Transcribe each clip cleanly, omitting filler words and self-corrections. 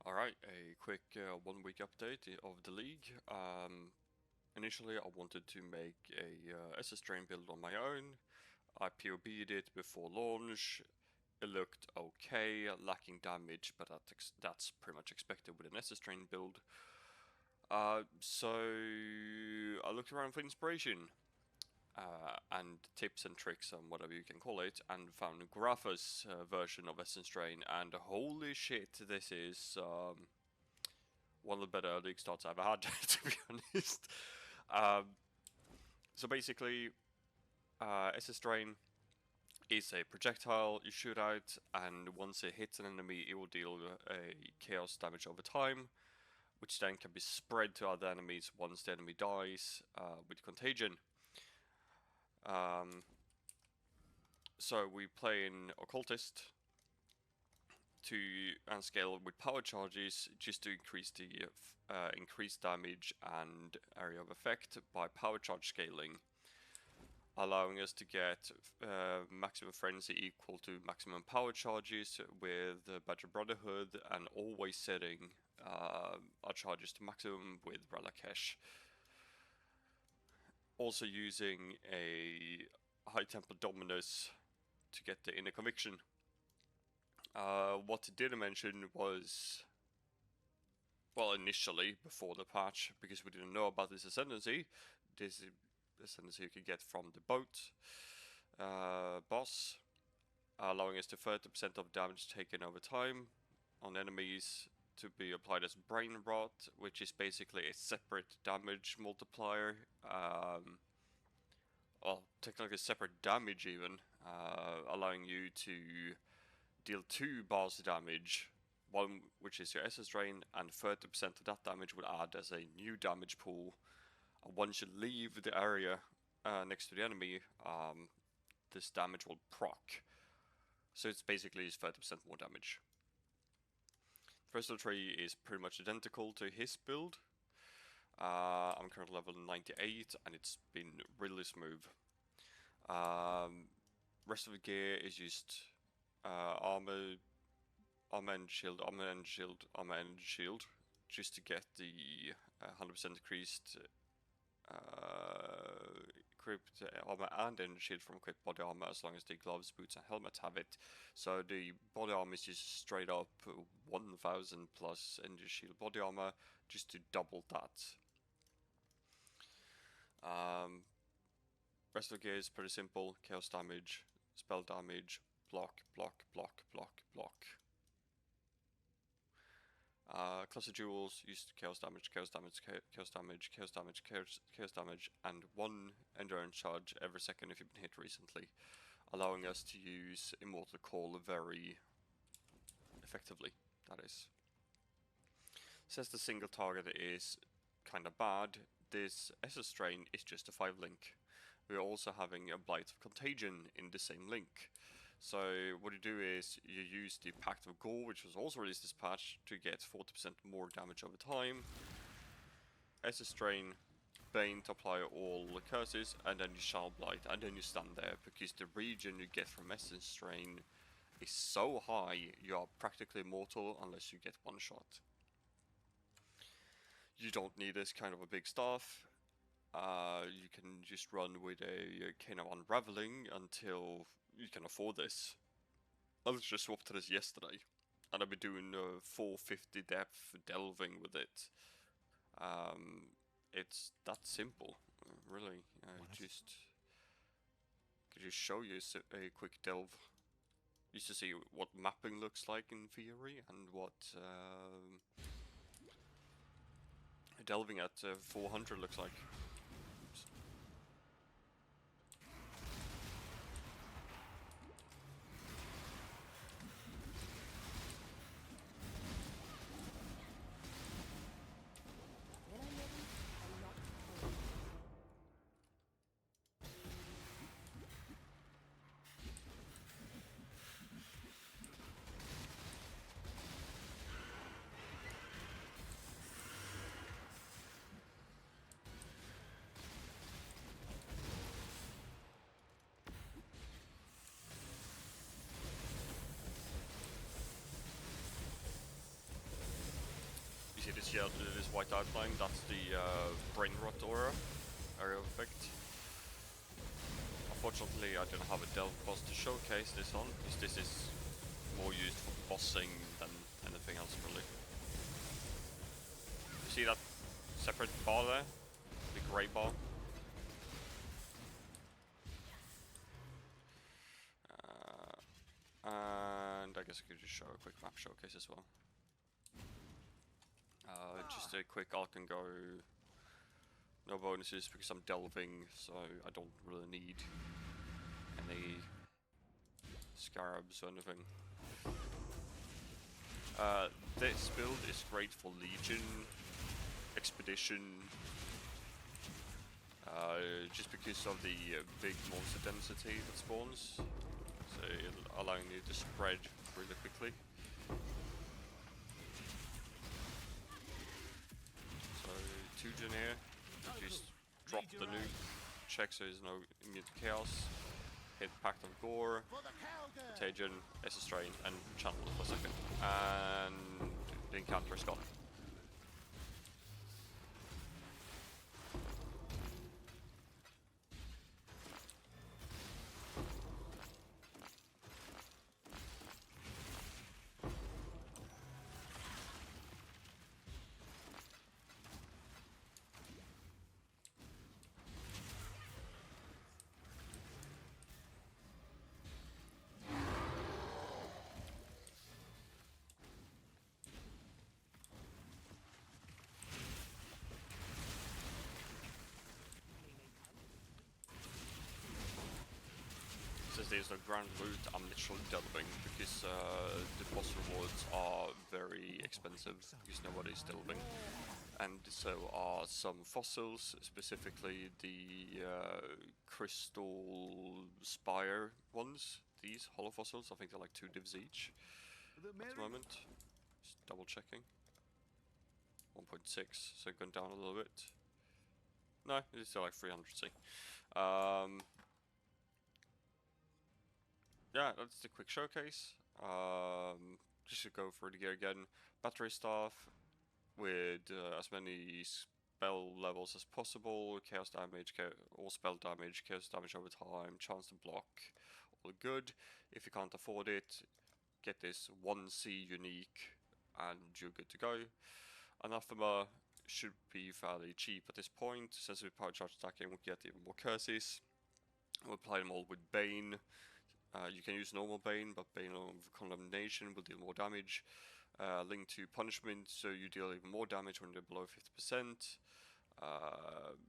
Alright, a quick 1 week update of the league. Initially I wanted to make a SS Drain build on my own. I POB'd it before launch. It looked okay, lacking damage, but that's pretty much expected with an SS Drain build. So I looked around for inspiration. And tips and tricks and whatever you can call it, and found Grapha's version of Essence Drain, and holy shit, this is one of the better league starts I've ever had, to be honest. So basically, Essence Drain is a projectile you shoot out, and once it hits an enemy, it will deal a chaos damage over time, which then can be spread to other enemies once the enemy dies with contagion. So we play in Occultist and scale with power charges just to increase the increased damage and area of effect by power charge scaling, allowing us to get maximum frenzy equal to maximum power charges with Badger Brotherhood, and always setting our charges to maximum with ralakesh. Also using a high tempo dominus to get the inner conviction. What I didn't mention was, well, initially before the patch, because we didn't know about this Ascendancy you could get from the boat boss, allowing us to 30% of damage taken over time on enemies to be applied as brain rot, which is basically a separate damage multiplier. Well, technically a separate damage even, allowing you to deal 2 bars damage, one which is your SS Drain, and 30% of that damage will add as a new damage pool. Once you leave the area next to the enemy, this damage will proc. So it's basically 30% more damage. The rest of the tree is pretty much identical to his build. I'm currently level 98 and it's been really smooth. Rest of the gear is just armor and shield, just to get the 100% increased equipped armor and energy shield from equipped body armor, as long as the gloves, boots and helmet have it. So the body armor is just straight up 1000 plus energy shield body armor, just to double that. Rest of the gear is pretty simple: chaos damage, spell damage, block, block, block, block, block. Class of jewels used chaos damage, chaos damage, chaos damage, chaos damage, chaos damage, and 1 endurance charge every second if you've been hit recently, allowing us to use Immortal Call very effectively, that is. Since the single target is kinda bad, this SS Drain is just a 5-link. We're also having a Blight of Contagion in the same link. So what you do is you use the Pact of Gore, which was also released this patch, to get 40% more damage over time. SS Drain, Bane to apply all curses, and then you Shall Blight, and then you stand there, because the regen you get from SS Drain is so high, you are practically immortal unless you get one shot. You don't need this kind of a big staff. You can just run with a kind of unraveling until you can afford this. I was just swapped to this yesterday, and I've been doing 450 depth delving with it. It's that simple, really. Just could just show you a quick delve, just to see what mapping looks like in theory, and what delving at 400 looks like. Oops. see this this white outline? That's the brain rot aura area effect. Unfortunately, I didn't have a delve boss to showcase this on, because this is more used for bossing than anything else, really. You see that separate bar there? The grey bar? And I guess I could just show a quick map showcase as well. Just a quick Alk and go. No bonuses because I'm delving, so I don't really need any scarabs or anything. This build is great for Legion, Expedition, just because of the big monster density that spawns, so allowing you to spread really quickly. So 2 gen here, just drop the nuke, check so there's no immune to chaos, hit Pact of Gore, Contagion, SS Drain, and channel it for a second, and the encounter is gone. Since there's no grand loot, I'm literally delving because the boss rewards are very expensive because nobody's delving. And so are some fossils, specifically the crystal spire ones. These hollow fossils, I think they're like 2 divs each at the moment. Just double checking. 1.6, so going down a little bit. No, it's still like 300C. Yeah, that's the quick showcase. Just to go through the gear again. Battery staff with as many spell levels as possible, chaos damage, all spell damage, chaos damage over time, chance to block, all good. If you can't afford it, get this 1C unique and you're good to go. Anathema should be fairly cheap at this point, since with power charge attacking we get even more curses. We'll apply them all with Bane. You can use normal Bane, but Bane of Condemnation will deal more damage. Linked to Punishment, so you deal even more damage when they're below 50%.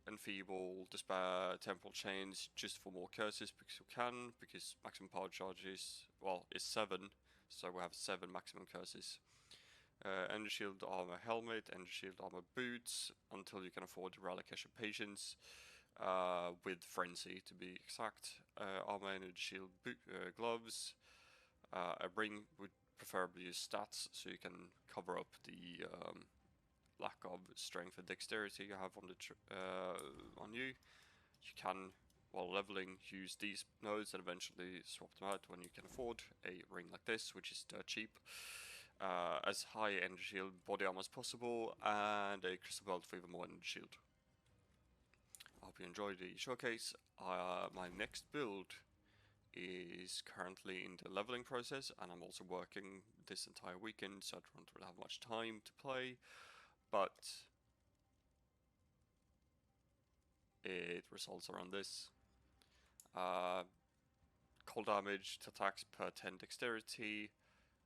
Enfeeble, Despair, Temporal Chains, just for more curses because you can, because maximum power charge is 7, so we have 7 maximum curses. Energy Shield Armor Helmet, Energy Shield Armor Boots, until you can afford the Ralakesh of Patience. With Frenzy to be exact. Armor Energy Shield gloves. A ring would preferably use stats so you can cover up the lack of strength and dexterity you have on the on you. You can, while leveling, use these nodes and eventually swap them out when you can afford a ring like this, which is dirt cheap. As high energy shield body armor as possible, and a crystal belt for even more energy shield. I hope you enjoyed the showcase. My next build is currently in the leveling process, and I'm also working this entire weekend, so I don't really have much time to play, but it results around this. Cold damage to attacks per 10 dexterity,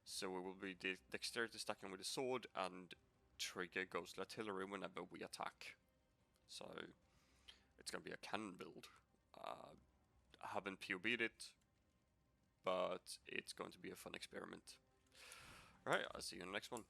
so we will be dexterity stacking with the sword and trigger ghostly artillery whenever we attack. So it's going to be a cannon build. I haven't POB'd it, but it's going to be a fun experiment. Alright, I'll see you in the next one.